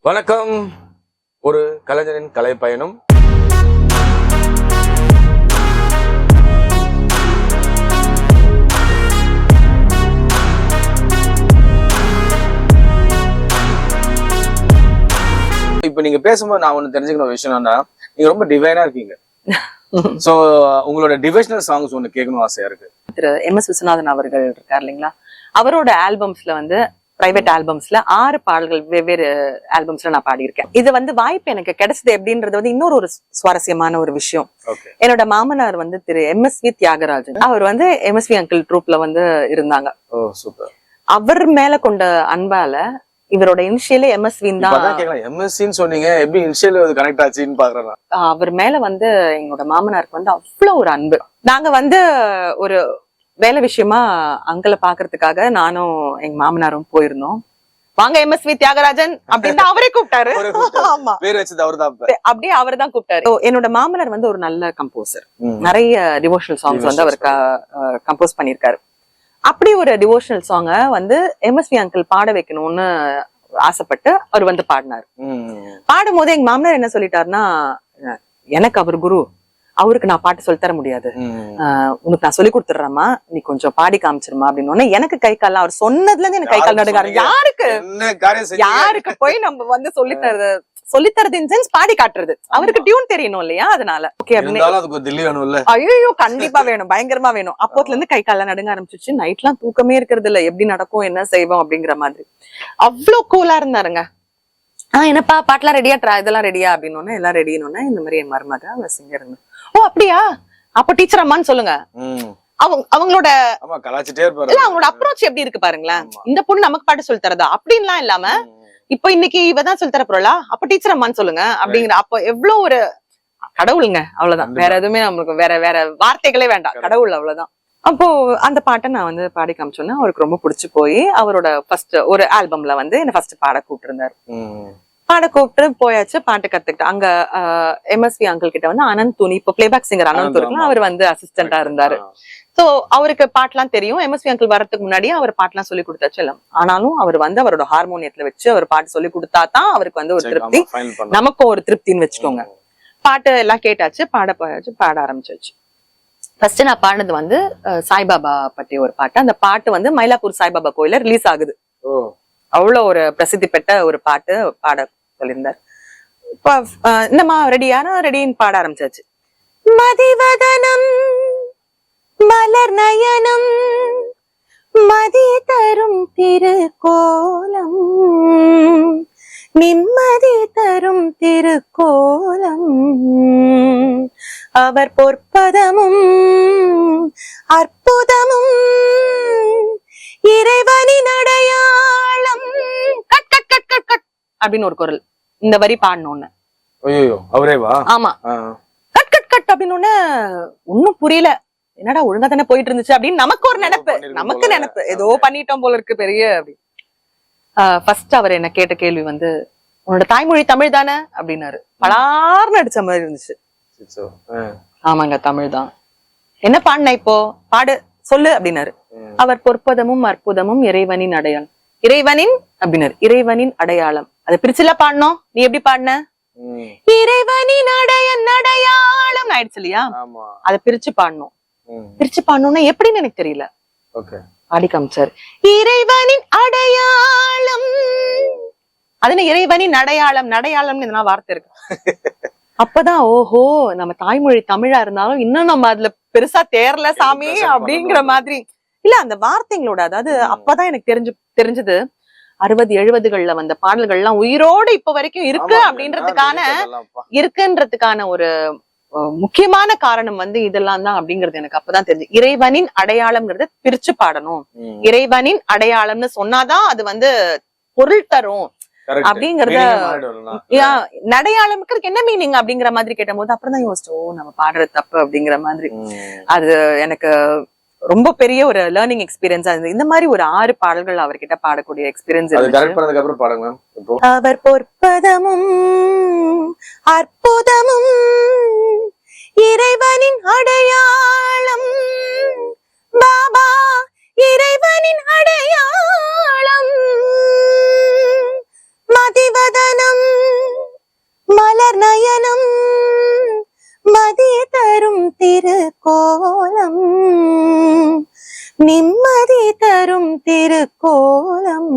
வணக்கம். ஒரு கலைஞரின் கலை பயணம். இப்ப நீங்க பேசும்போது நான் ஒண்ணு தெரிஞ்சுக்கணும் விஷயம் என்னன்னா, நீங்க ரொம்ப டிவைனா இருக்கீங்க. சோ உங்களோட டிவைஷனல் சாங்ஸ் ஒண்ணு கேட்கணும் ஆசையா இருக்கு. திரு MS விஸ்வநாதன் அவர்கள் இருக்கார் இல்லைங்களா, அவரோட ஆல்பம்ஸ்ல வந்து பிரைவேட் ஆல்பம்ஸ்ல 6 பாடல்கள் வெவ்வேறு ஆல்பம்ஸ்ல நான் பாடியிருக்கேன். இது வந்து வாய்ப்பு எனக்கு கிடைச்சது எப்படின்றது வந்து இன்னொரு ஒரு சுவாரஸ்யமான ஒரு விஷயம். என்னோட மாமனார் வந்து திரு MSV தியாகராஜன், அவர் வந்து MSV அங்கிள் ட்ரூப்ல வந்து இருந்தாங்க. அவர் மேல கொண்ட அன்பால இவரோட இனிஷியலே MSV தான். MSVன்னு சொன்னீங்க, எப்படி இனிஷியல் கனெக்ட் ஆச்சுன்னு பாக்குறேன். அவர் மேல வந்து எங்களோட மாமனாருக்கு வந்து அவ்வளவு ஒரு அன்பு. நாங்க வந்து ஒரு வேலை விஷயமா அங்கிளை பாக்குறதுக்காக நானும் எங்க மாமனாரும் போயிருந்தோம். வாங்க MSV தியாகராஜன் அப்படின்னு அவரே கூப்பிட்டாரு. ஆமா, அப்படியே அவர் தான் கூப்பிட்டாரு. என்னோட மாமனார் வந்து ஒரு நல்ல கம்போசர். நிறைய டிவோஷனல் சாங்ஸ் வந்து அவர் கம்போஸ் பண்ணிருக்காரு. அப்படி ஒரு டிவோஷனல் சாங்க வந்து MSV அங்கிள் பாட வைக்கணும்னு ஆசைப்பட்டு அவர் வந்து பாடினாரு. பாடும் போது எங்க மாமனார் என்ன சொல்லிட்டாருன்னா, எனக்கு அவர் குரு, அவருக்கு நான் பாட்டு சொல்லி தர முடியாது, உனக்கு நான் சொல்லி கொடுத்துடுறேம்மா, நீ கொஞ்சம் பாடி காமிச்சிருமா அப்படின்னு. எனக்கு கை கால், அவர் சொன்னதுல இருந்து எனக்கு கை கால் நடுங்காரு. யாருக்கு போய் நம்ம வந்து சொல்லித்தரது இன் சென்ஸ் பாடி காட்டுறது, அவருக்கு டியூன் தெரியணும் இல்லையா, அதனால ஐயோ கண்டிப்பா வேணும், பயங்கரமா வேணும். அப்போத்துல இருந்து கை கால நடுங்க ஆரம்பிச்சிச்சு. நைட்லாம் தூக்கமே இருக்கிறது இல்ல, எப்படி நடக்கும் என்ன செய்வோம் அப்படிங்கிற மாதிரி. அவ்வளவு கூலா இருந்தாருங்க. என்னப்பா பாட்டுலாம் ரெடியா, இதெல்லாம் ரெடியா அப்படின்னு. எல்லாம் ரெடின்னு இந்த மாதிரி என் மருமக சிங்கர். ஓ அப்படியா, அப்ப டீச்சர் அம்மான்னு சொல்லுங்க. அவங்களோட அவங்களோட அப்ரோச் எப்படி இருக்கு பாருங்களேன். இந்த பொண்ணு நமக்கு பாட்டு சொல்லி தரதா அப்படின்லாம் இல்லாம, இப்ப இன்னைக்கு இவதான் சொல்லி தர போறா, அப்ப டீச்சர் அம்மான்னு சொல்லுங்க அப்படிங்கிற. அப்ப எவ்வளவு ஒரு கடவுளுங்க, அவ்வளவுதான். வேற எதுவுமே நம்மளுக்கு வேற வார்த்தைகளே வேண்டாம், கடவுள் அவ்வளவுதான். அப்போ அந்த பாட்டை நான் வந்து பாடி காமிச்சோன்னா அவருக்கு ரொம்ப பிடிச்சு போய் அவரோட ஃபர்ஸ்ட் ஒரு ஆல்பம்ல வந்து என்ன ஃபர்ஸ்ட் பாட கூப்பிட்டு இருந்தாரு. பாட கூப்பிட்டு போயாச்சு, பாட்டு கத்துக்கிட்டேன். அங்க MSV அங்கிள் கிட்ட வந்து அனந்த் துணி, இப்ப பிளேபேக் சிங்கர் அனந்த் துணிக்கு அவர் வந்து அசிஸ்டண்டா இருந்தாரு. சோ அவருக்கு பாட்டுலாம் தெரியும். MSV அங்கிள் வரதுக்கு முன்னாடியே அவர் பாட்டுலாம் சொல்லி கொடுத்தாச்சு எல்லாம். ஆனாலும் அவர் வந்து அவரோட ஹார்மோனியத்துல வச்சு அவர் பாட்டு சொல்லி கொடுத்தா தான் அவருக்கு வந்து ஒரு திருப்தி, நமக்கும் ஒரு திருப்தின்னு வச்சுக்கோங்க. பாட்டு எல்லாம் கேட்டாச்சு, பாட போயாச்சு, பாட ஆரம்பிச்சாச்சு. ஃபர்ஸ்ட் நான் பாடினது வந்து சாய்பாபா பற்றி ஒரு பாட்டு. அந்த பாட்டு வந்து மயிலாப்பூர் சாய்பாபா கோயில ரிலீஸ் ஆகுது. அவ்வளவு ஒரு பிரசித்தி பெற்ற ஒரு பாட்டு பாட சொல்லியிருந்தார். இப்ப என்னம்மா ரெடியான ரெடின்னு பாட ஆரம்பிச்சாச்சு. மதிவதனம் மலர் நயனம் மதி தரும் திருக்கோலம், நிம்மதி தரும் திருக்கோலம், அவர் பொற்பதமும் அற்புதமும் இறைவனின் அடையாளம். Cut cut cut cut cut அப்படின்னு ஒரு குரல். இந்த வரி பாடணும்னு. ஆமா, கட் கட் கட் அப்படின்னு ஒன்னும் புரியல. என்னடா ஒழுங்கா தானே போயிட்டு இருந்துச்சு அப்படின்னு நமக்கு ஒரு நினைப்பு, நமக்கு நினைப்பு ஏதோ பண்ணிட்டோம் போல இருக்கு பெரிய அப்படி. ஃபர்ஸ்ட் அவர் என்ன கேட்ட கேள்வி வந்து, உன்னோட தாய்மொழி தமிழ் தானே அப்படின்னாரு. பலார்னு அடிச்ச மாதிரி இருந்துச்சு. ஆமாங்க, தமிழ் தான். என்ன பாடின இப்போ, பாடு சொல்லு அப்படின்னாரு. அவர் பொற்பதமும் அற்புதமும் இறைவனின் அடையாளம். இறைவனின் அப்படின்னாரு. இறைவனின் அடையாளம். அதை பிரிச்சுல பாடணும். நீ எப்படி பாடின? இறைவனின் அடையாளம் ஆயிடுச்சு இல்லையா, அதை பிரிச்சு பாடணும். பிரிச்சு பாடணும்னா எப்படின்னு எனக்கு தெரியல. பாடி காமிச்சாரு. இறைவனின் அடையாளம். அது இறைவனின் அடையாளம், நடையாளம்னு இதெல்லாம் வார்த்தை இருக்கு. அப்பதான் ஓஹோ, நம்ம தாய்மொழி தமிழா இருந்தாலும் இன்னும் நம்ம அதுல பெருசா தேரல சாமி அப்படிங்கிற மாதிரி. இல்ல அந்த வார்த்தைங்களோட, அதாவது அப்பதான் எனக்கு தெரிஞ்சது 60-70கள்ல வந்த பாடல்கள் எல்லாம் உயிரோடு இப்ப வரைக்கும் இருக்கு இருக்குன்றதுக்கான ஒரு முக்கியமான காரணம் வந்து இதெல்லாம் தான் அப்படிங்கறது எனக்கு அப்பதான் தெரிஞ்சு. இறைவனின் அடையாளம்ங்கிறத பிரிச்சு பாடணும். இறைவனின் அடையாளம்னு சொன்னாதான் அது வந்து பொருள் தரும் அப்படிங்கறத. நடையாளம்க்கு என்ன மீனிங் அப்படிங்கிற மாதிரி கேட்ட போது அப்புறம் தான் யோசிச்சோம், நம்ம பாடுறது தப்பு அப்படிங்கிற மாதிரி. அது எனக்கு ரொம்ப பெரிய ஒரு லேர்னிங் எக்ஸ்பீரியன்ஸா இருந்தது. இந்த மாதிரி ஒரு 6 பாடல்கள் அவர்கிட்ட பாடக்கூடிய எக்ஸ்பீரியன்ஸ். அவர் பொற்பதமும் அற்புதமும் இறைவனின் அடையாளம், நிம்மதி தரும் திருக்கோலம்.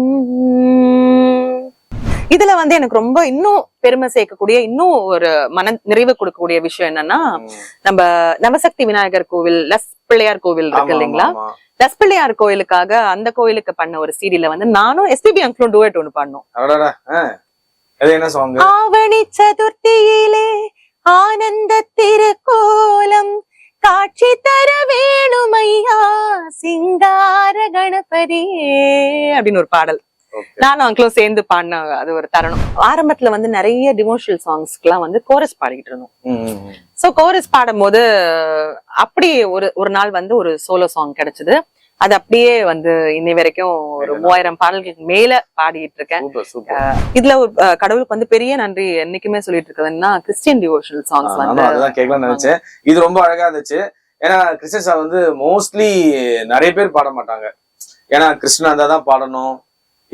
இதுல வந்து எனக்கு ரொம்ப இன்னும் பெருமை சேர்க்கக்கூடிய, இன்னும் ஒரு மன நிறைவு கொடுக்கக்கூடிய விஷயம் என்னன்னா, நம்ம நவசக்தி விநாயகர் கோவில், லஸ் பிள்ளையார் கோவில் இருக்கு இல்லைங்களா, லஸ் பிள்ளையார் கோயிலுக்காக அந்த கோயிலுக்கு பண்ண ஒரு சீடியில வந்து நானும் எஸ்பிபி அங்கிளும் டுவெட் ஒண்ணு பண்ணோம். ஆவணி சதுர்த்தியிலே ஆனந்த திருக்கோலம் காட்சி தர வேணுமையா சிங்கார கணபதியே அப்படின்னு ஒரு பாடல் நானும் அங்கிளும் சேர்ந்து பாடின அது ஒரு தருணம். ஆரம்பத்துல வந்து நிறைய டிவோஷனல் சாங்ஸ்க்கு எல்லாம் வந்து கோரஸ் பாடிக்கிட்டு இருந்தோம். சோ கோரஸ் பாடும் போது அப்படி ஒரு நாள் வந்து ஒரு சோலோ சாங் கிடைச்சது. அது அப்படியே வந்து இன்னை வரைக்கும் ஒரு 3000 பாடல்களுக்கு மேல பாடிட்டு இருக்கேன். இதுல ஒரு கடவுளுக்கு வந்து பெரிய நன்றி என்னைக்குமே சொல்லிட்டு இருக்கிறதுன்னா கிறிஸ்டியன் டிவோஷனல் சாங்ஸ் வந்து அதுதான் கேட்கலாம்னு நினைச்சேன். இது ரொம்ப அழகா இருந்துச்சு. ஏன்னா கிறிஸ்டியன் சாங் வந்து மோஸ்ட்லி நிறைய பேர் பாட மாட்டாங்க. ஏன்னா கிறிஸ்டினா தான் பாடணும்,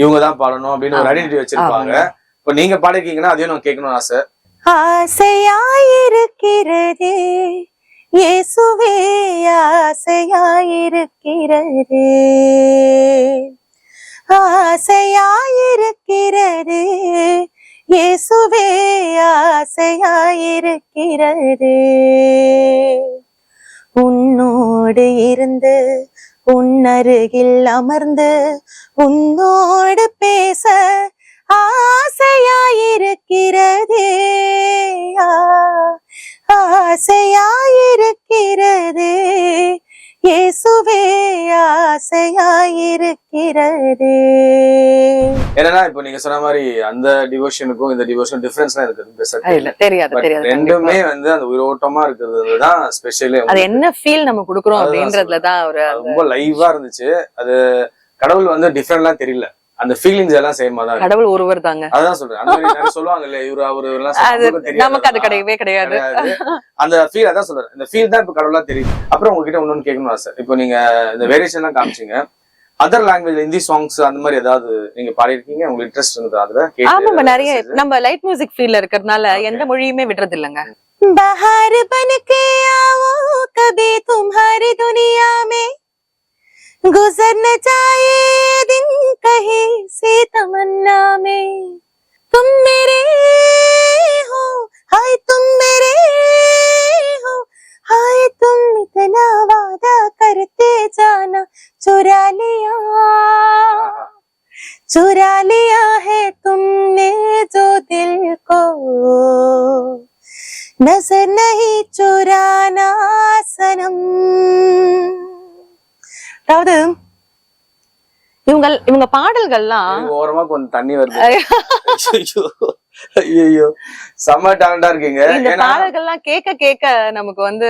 இவங்கதான் பாடணும் அப்படின்னு ஒரு ஐடென்டிட்டி வச்சிருப்பாங்க. இப்ப நீங்க பாடிருக்கீங்கன்னா அதையும் நான் கேட்கணும்னு ஆசை. ஆசையாயிருக்கிறதே இயேசுவே ஆசையாயிருக்கிறதே, ஆசையாயிருக்கிறதே இயேசுவே ஆசையாயிருக்கிறதே, உன்னோடு இருந்து உன்னருகில் அமர்ந்து உன்னோடு பேச ஆசையாயிருக்கிறதே, ஆசையாயிருக்கிறதே இயேசுவே ஆசையாயிருக்கிறதே. என்னன்னா இப்போ நீங்க சொன்ன மாதிரி அந்த டிவோஷனுக்கும் இந்த டிவோஷன் டிஃபரன்ஸ்லாம் இருக்குது. தெரியாது. ரெண்டுமே வந்து அந்த உயிரோட்டமா இருக்கிறது தான் ஸ்பெஷலி. அது என்ன ஃபீல் நம்ம கொடுக்குறோம் அப்படின்றதுலதான் ஒரு ரொம்ப லைவா இருந்துச்சு. அது கடவுள் வந்து டிஃபரெண்ட்லாம் தெரியல, அந்த ஃபீலிங்ஸ் எல்லாம் சேமா தான். கடவுள் ஒருவர் தாங்க. அதான் சொல்றேன். அந்த மாதிரி சொல்லுவாங்க இல்ல, இவரு அவரு எல்லாம் நமக்கு அது கிடையவே கிடையாது. அந்த ஃபீல் அதான் சொல்றேன். இந்த ஃபீல் தான் இப்ப கடவுளா தெரியும். அப்புறம் உங்ககிட்ட ஒண்ணு கேட்கணும் ஆசை. இப்போ நீங்க இந்த வேரியேஷன் எல்லாம் காமிச்சீங்க, அதர் லாங்குவேஜ் ஹிந்தி சாங்ஸ் அந்த மாதிரி ஏதாவது நீங்க பாடிருக்கீங்க, உங்களுக்கு இன்ட்ரெஸ்ட் இருந்தது அதுல? ஆமா, நிறைய நம்ம லைட் மியூசிக் ஃபீல்ல இருக்கிறதுனால எந்த மொழியுமே விடுறது இல்லங்க. பஹார் பன்கே ஆவோ கபி தும்ஹாரி துனியா மே गुजर न जाए दिन कहीं से तमन्ना में, तुम मेरे हो हाय तुम मेरे हो हाय, तुम इतना वादा करते जाना, चुरा लिया है तुमने जो दिल को, नजर नहीं चुराना सनम. அதாவது இவங்க பாடல்கள்லாம் ஓரமா கொஞ்சம் தண்ணி வருது. ஐயோ செம்ம டேலண்டா இருக்கீங்க. இந்த பாடல்கள்லாம் கேட்க கேட்க நமக்கு வந்து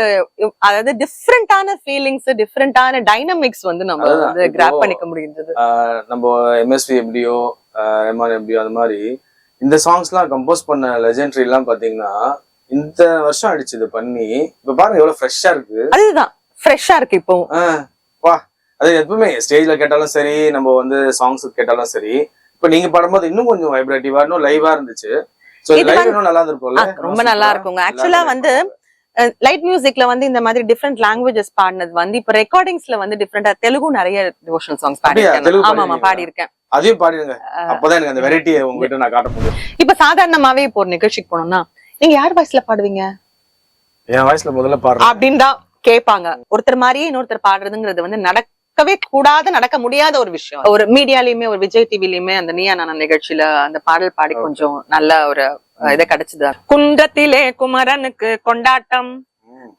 அதாவது டிஃப்ரெண்டான ஃபீலிங்ஸ், டிஃப்ரெண்டான டைனமிக்ஸ் வந்து நம்ம வந்து கிராப் பண்ணிக்க முடியுது. நம்ம எம்எஸ்வி எப்படியோ ரெமான் எப்படியோ அந்த மாதிரி இந்த சாங்ஸ் எல்லாம் கம்போஸ் பண்ண லெஜெண்டரி எல்லாம் பாத்தீங்கன்னா இந்த வருஷம் அடிச்சு இது பண்ணி இப்ப பாருங்க எவ்வளவு ஃப்ரெஷ்ஷா இருக்கு. அதுதான் ஃப்ரெஷ்ஷா இருக்கு இப்போ. வா, அது எப்பவுமே ஸ்டேஜ்ல கேட்டாலும் சரி, நம்ம வந்து சாங்ஸ் கேட்டாலும் சரி, இப்ப நீங்க பாடும்போது இன்னும் கொஞ்சம் வைப்ரேட்டிவா, இன்னும் லைவா இருந்துச்சு. சோ லைவ் இன்னும் நல்லா இருந்திருக்கும்ல? ரொம்ப நல்லா இருக்குங்க. ஆக்சுவலா வந்து லைட் மியூசிக்ல வந்து இந்த மாதிரி டிஃபரெண்ட் லாங்குவேஜஸ் பாடினது வந்து இப்ப ரெக்கார்டிங்ஸ்ல வந்து டிஃபரெண்டா தெலுங்கு நிறைய டிவோஷனல் சாங்ஸ் பாடிருக்கேன். ஆமா பாடிருக்கேன். அதையும் பாடிடுங்க, அப்பதான் எனக்கு அந்த வெரைட்டியை உங்ககிட்ட நான் காட்ட முடியும். இப்ப சாதாரணமாவே இப்போ ஒரு நிகழ்ச்சிக்கு போனோம்னா நீங்க யார் வாய்ஸ்ல பாடுவீங்க? என் வாய்ஸ்ல முதல்ல பாடுறேன் அப்படின்னு தான் கேட்பாங்க. ஒருத்தர் மாதிரியே இன்னொருத்தர் பாடுறதுங்கிறது வந்து நடக்கவே கூடாது, நடக்க முடியாத ஒரு விஷயம். ஒரு மீடியாலயுமே, ஒரு விஜய் டிவிலயுமே அந்த நீயா நானா நிகழ்ச்சியில அந்த பாடல் பாடி கொஞ்சம் நல்ல ஒரு இதை கிடைச்சது. குன்றத்திலே குமரனுக்கு கொண்டாட்டம்,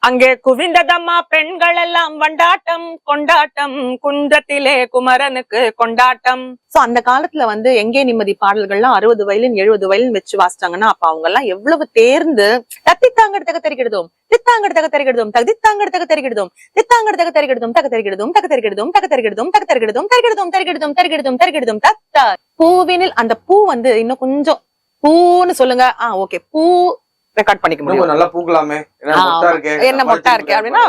அங்கே குவிந்ததம்மா பெண்கள் எல்லாம் வண்டாட்டம் கொண்டாட்டம், குன்றத்திலே குமரனுக்கு கொண்டாட்டம். சோ அந்த காலத்துல வந்து எங்கே நிம்மதி பாடல்கள்லாம் 60 வயலின் 70 வயலின் வச்சு வாசிச்சாங்கன்னா அப்ப அவங்க எல்லாம் எவ்வளவு தேர்ந்து தத்தித்தாங்கடத்தக தெரிகிடுதோம், தித்தாங்கடத்தக தெரிகிடுதோம், தகுதித்தாங்கடத்தக தெரிகிடுதோம், தித்தாங்கடத்தக தெரிகிடுதோம், தக தெரிகிடுதோம், தக தெரிகிடுதோம், தக தெரிகிடுதோம், தக தெரிகிடுதோம், தரிகிடுதோம், தரிகிடுதோம், தரிகிடுதோம், தரிகிடுதோம், தத்தா. பூவினில் அந்த பூ வந்து இன்னும் கொஞ்சம் பூன்னு சொல்லுங்க. ஓகே, பூ ரெக்கார்ட் பண்ணிக்க முடியும். நல்லா பூக்கலாமே, என்ன மொட்டா இருக்கே அப்படின்னா